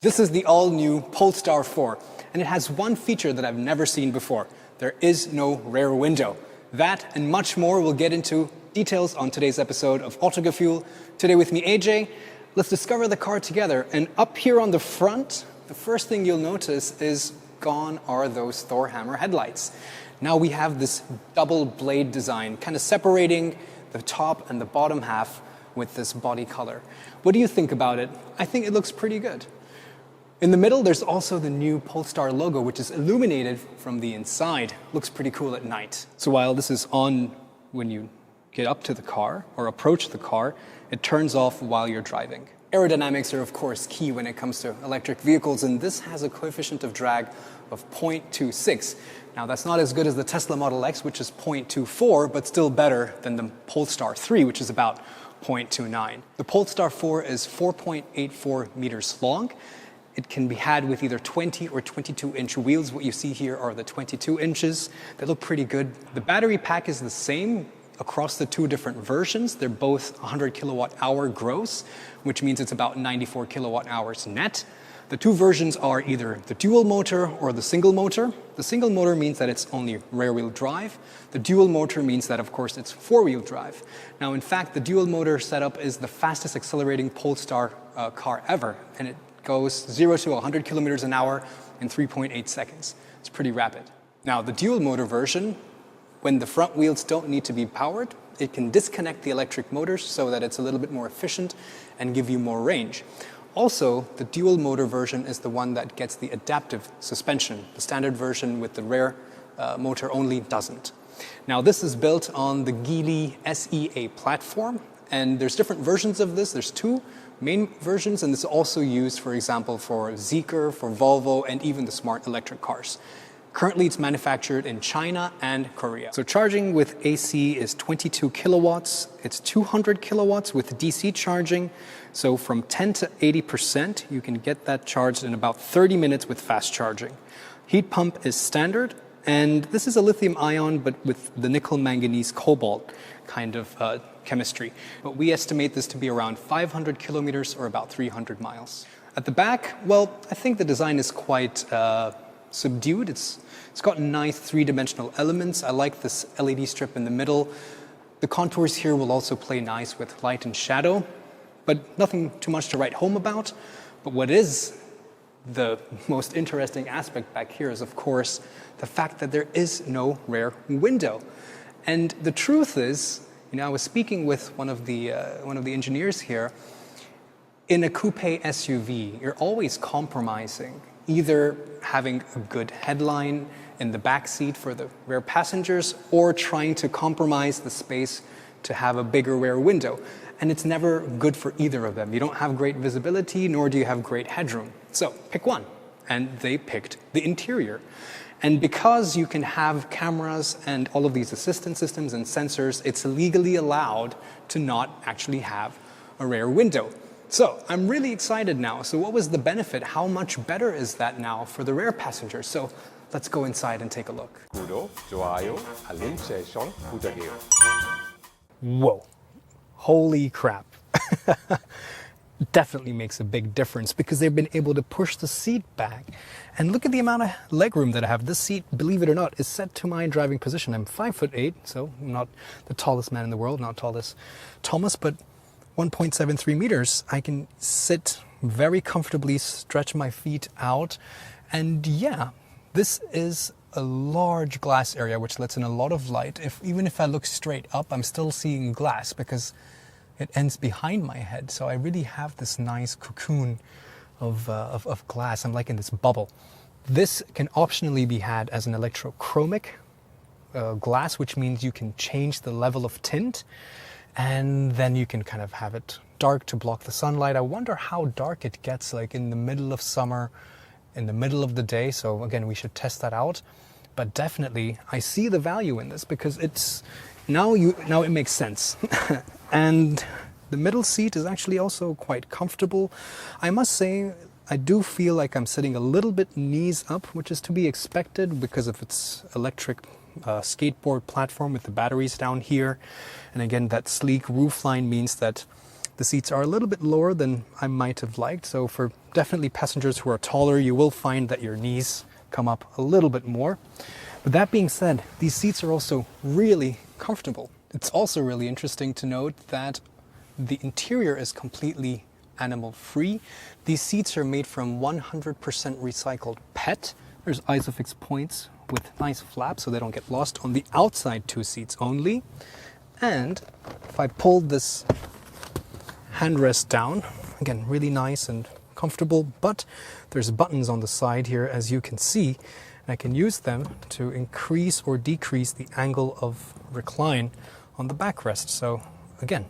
This is the all-new Polestar 4, and it has one feature that I've never seen before. There is no rear window. That and much more we'll get into details on today's episode of Autogefühl. Today with me, AJ. Let's discover the car together. And up here on the front, the first thing you'll notice is gone are those Thor hammer headlights. Now we have this double blade design, kind of separating the top and the bottom half with this body color. What do you think about it? I think it looks pretty good. In the middle, there's also the new Polestar logo, which is illuminated from the inside. Looks pretty cool at night. So while this is on when you get up to the car or approach the car, it turns off while you're driving. Aerodynamics are, of course, key when it comes to electric vehicles, and this has a coefficient of drag of 0.26. Now, that's not as good as the Tesla Model X, which is 0.24, but still better than the Polestar 3, which is about 0.29. The Polestar 4 is 4.84 meters long. It can be had with either 20 or 22-inch wheels. What you see here are the 22 inches. They look pretty good. The battery pack is the same across the two different versions. They're both 100 kilowatt hour gross, which means it's about 94 kilowatt hours net. The two versions are either the dual motor or the single motor. The single motor means that it's only rear-wheel drive. The dual motor means that, of course, it's four-wheel drive. Now, in fact, the dual motor setup is the fastest accelerating Polestar car ever, and it goes 0 to 100 kilometers an hour in 3.8 seconds. It's pretty rapid. Now, the dual motor version, when the front wheels don't need to be powered, it can disconnect the electric motors so that it's a little bit more efficient and give you more range. Also, the dual motor version is the one that gets the adaptive suspension. The standard version with the rear motor only doesn't. Now, this is built on the Geely SEA platform, and there's different versions of this. There's two main versions, and this is also used, for example, for Zeekr, for Volvo, and even the smart electric cars. Currently, it's manufactured in China and Korea. So charging with AC is 22 kilowatts. It's 200 kilowatts with DC charging. So from 10 to 80%, you can get that charged in about 30 minutes with fast charging. Heat pump is standard, and this is a lithium ion, but with the nickel manganese cobalt kind of chemistry. But we estimate this to be around 500 kilometers or about 300 miles. At the back, well, I think the design is quite subdued. It's got nice three-dimensional elements. I like this LED strip in the middle. The contours here will also play nice with light and shadow, but nothing too much to write home about. But what is the most interesting aspect back here is, of course, the fact that there is no rear window. And the truth is, I was speaking with one of the engineers here. In a coupe SUV, you're always compromising, either having a good headline in the back seat for the rear passengers or trying to compromise the space to have a bigger rear window. And it's never good for either of them. You don't have great visibility, nor do you have great headroom. So pick one. And they picked the interior. And because you can have cameras and all of these assistance systems and sensors, it's legally allowed to not actually have a rear window. So I'm really excited now. So what was the benefit? How much better is that now for the rear passengers? So let's go inside and take a look. 구독, 좋아요, 알림 설정 부탁해요. Whoa. Holy crap. Definitely makes a big difference because they've been able to push the seat back. And look at the amount of legroom that I have. This seat, believe it or not, is set to my driving position. I'm 5'8", so I'm not the tallest man in the world, not tall as Thomas, but 1.73 meters. I can sit very comfortably, stretch my feet out. And yeah, this is a large glass area which lets in a lot of light. Even if I look straight up, I'm still seeing glass because it ends behind my head. So I really have this nice cocoon of glass. I'm like in this bubble. This can optionally be had as an electrochromic glass, which means you can change the level of tint. And then you can kind of have it dark to block the sunlight. I wonder how dark it gets, like in the middle of summer, in the middle of the day. So again, we should test that out. But definitely, I see the value in this because it's now it makes sense. And the middle seat is actually also quite comfortable. I must say, I do feel like I'm sitting a little bit knees up, which is to be expected because of its electric skateboard platform with the batteries down here. And again, that sleek roofline means that The seats are a little bit lower than I might have liked, so for definitely passengers who are taller, you will find that your knees come up a little bit more. But that being said, these seats are also really comfortable. It's also really interesting to note that the interior is completely animal-free. These seats are made from 100% recycled PET. There's ISOFIX points with nice flaps so they don't get lost on the outside two seats only. And if I pull this handrest down, again, really nice and comfortable, but there's buttons on the side here, as you can see, and I can use them to increase or decrease the angle of recline on the backrest. So again,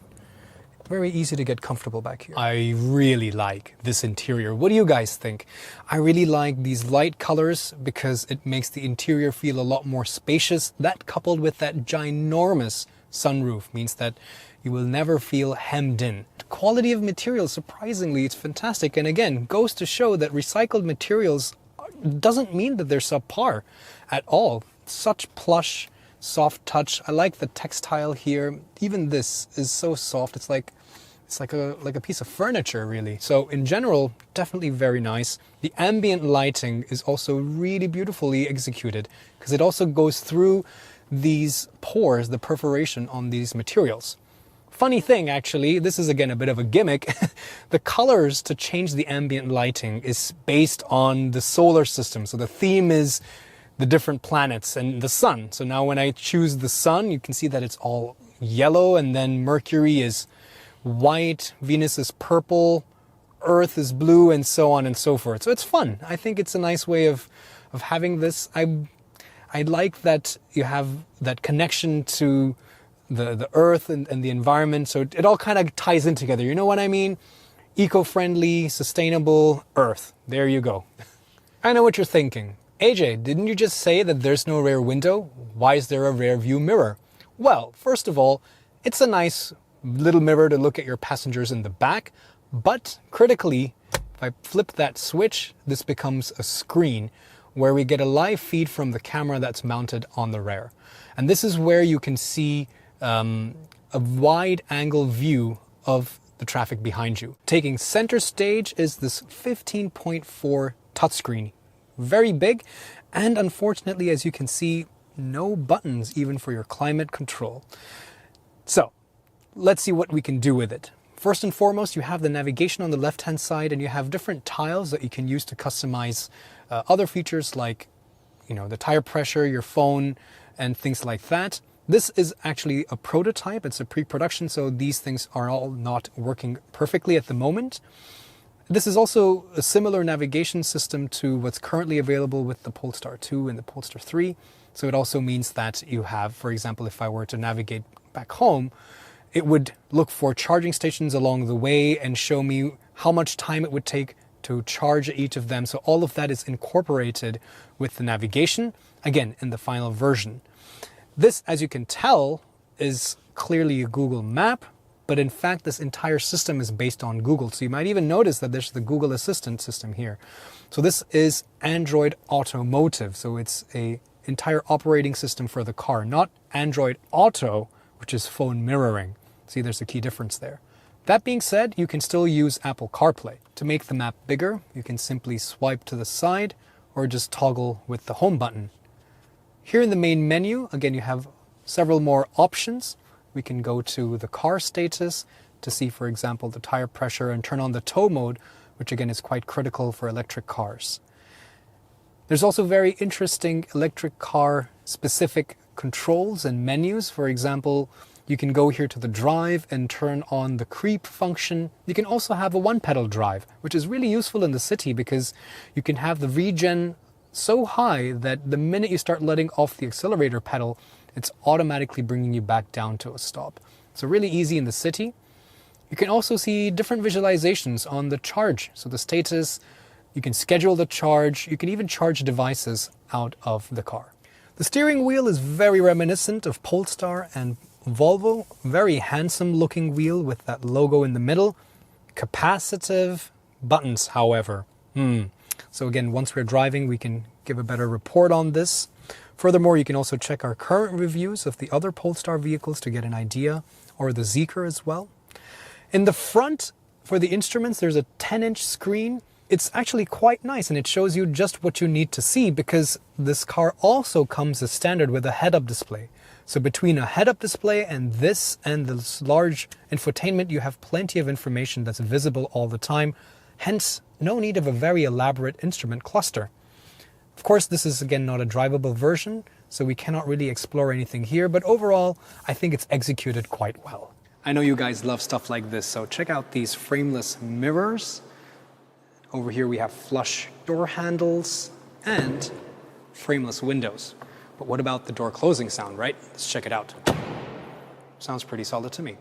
very easy to get comfortable back here. I really like this interior. What do you guys think? I really like these light colors because it makes the interior feel a lot more spacious. That coupled with that ginormous sunroof means that you will never feel hemmed in. The quality of materials, surprisingly, it's fantastic. And again, goes to show that recycled materials doesn't mean that they're subpar at all. Such plush, soft touch. I like the textile here. Even this is so soft. It's like a piece of furniture, really. So in general, definitely very nice. The ambient lighting is also really beautifully executed because it also goes through these pores, the perforation on these materials. Funny thing, actually, this is again a bit of a gimmick. The colors to change the ambient lighting is based on the solar system. So the theme is the different planets and the sun. So now when I choose the sun, you can see that it's all yellow, and then Mercury is white, Venus is purple, Earth is blue, and so on and so forth. So it's fun. I think it's a nice way of having this. I like that you have that connection to the Earth and the environment. So it all kind of ties in together. You know what I mean? Eco-friendly, sustainable Earth. There you go. I know what you're thinking. AJ, didn't you just say that there's no rear window? Why is there a rear view mirror? Well, first of all, it's a nice little mirror to look at your passengers in the back, but critically, if I flip that switch, this becomes a screen where we get a live feed from the camera that's mounted on the rear. And this is where you can see a wide angle view of the traffic behind you. Taking center stage is this 15.4 touchscreen. Very big, and unfortunately, as you can see, no buttons even for your climate control. So let's see what we can do with it. First and foremost, you have the navigation on the left-hand side, and you have different tiles that you can use to customize other features like, the tire pressure, your phone, and things like that. This is actually a prototype. It's a pre-production, so these things are all not working perfectly at the moment. This is also a similar navigation system to what's currently available with the Polestar 2 and the Polestar 3. So it also means that you have, for example, if I were to navigate back home, it would look for charging stations along the way and show me how much time it would take to charge each of them. So all of that is incorporated with the navigation, again, in the final version. This, as you can tell, is clearly a Google map, but in fact, this entire system is based on Google. So you might even notice that there's the Google Assistant system here. So this is Android Automotive. So it's an entire operating system for the car, not Android Auto, which is phone mirroring. See, there's a key difference there. That being said, you can still use Apple CarPlay. To make the map bigger, you can simply swipe to the side or just toggle with the home button. Here in the main menu, again, you have several more options. We can go to the car status to see, for example, the tire pressure and turn on the tow mode, which again is quite critical for electric cars. There's also very interesting electric car specific controls and menus. For example, you can go here to the drive and turn on the creep function. You can also have a one-pedal drive, which is really useful in the city because you can have the regen so high that the minute you start letting off the accelerator pedal, it's automatically bringing you back down to a stop. So really easy in the city. You can also see different visualizations on the charge. So the status, you can schedule the charge, you can even charge devices out of the car. The steering wheel is very reminiscent of Polestar and Volvo. Very handsome looking wheel with that logo in the middle. Capacitive buttons, however. So again, once we're driving, we can give a better report on this. Furthermore, you can also check our current reviews of the other Polestar vehicles to get an idea, or the Zeekr as well. In the front, for the instruments, there's a 10-inch screen. It's actually quite nice, and it shows you just what you need to see because this car also comes as standard with a head-up display. So between a head-up display and this large infotainment, you have plenty of information that's visible all the time. Hence, no need of a very elaborate instrument cluster. Of course, this is again not a drivable version, so we cannot really explore anything here, but overall, I think it's executed quite well. I know you guys love stuff like this, so check out these frameless mirrors. Over here we have flush door handles and frameless windows. But what about the door closing sound, right? Let's check it out. Sounds pretty solid to me.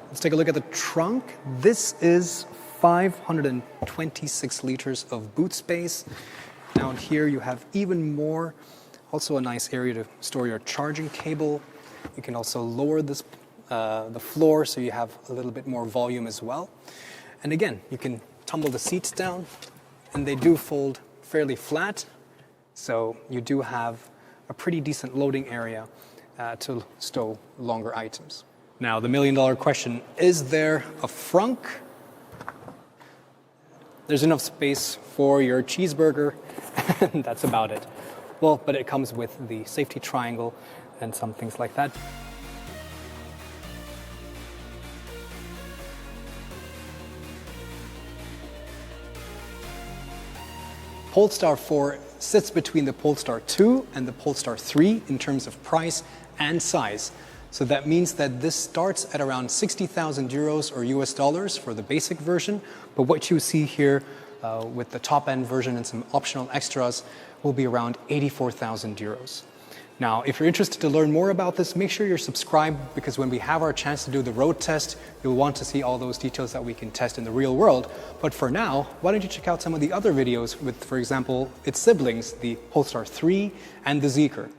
Let's take a look at the trunk. This is 526 liters of boot space. Down here you have even more. Also a nice area to store your charging cable. You can also lower this, the floor so you have a little bit more volume as well. And again, you can tumble the seats down and they do fold fairly flat. So you do have a pretty decent loading area to stow longer items. Now the million-dollar question, is there a frunk? There's enough space for your cheeseburger, and that's about it. Well, but it comes with the safety triangle and some things like that. Polestar 4 sits between the Polestar 2 and the Polestar 3 in terms of price and size. So that means that this starts at around 60,000 euros or US dollars for the basic version. But what you see here with the top end version and some optional extras will be around 84,000 euros. Now, if you're interested to learn more about this, make sure you're subscribed because when we have our chance to do the road test, you'll want to see all those details that we can test in the real world. But for now, why don't you check out some of the other videos with, for example, its siblings, the Polestar 3 and the Zeekr.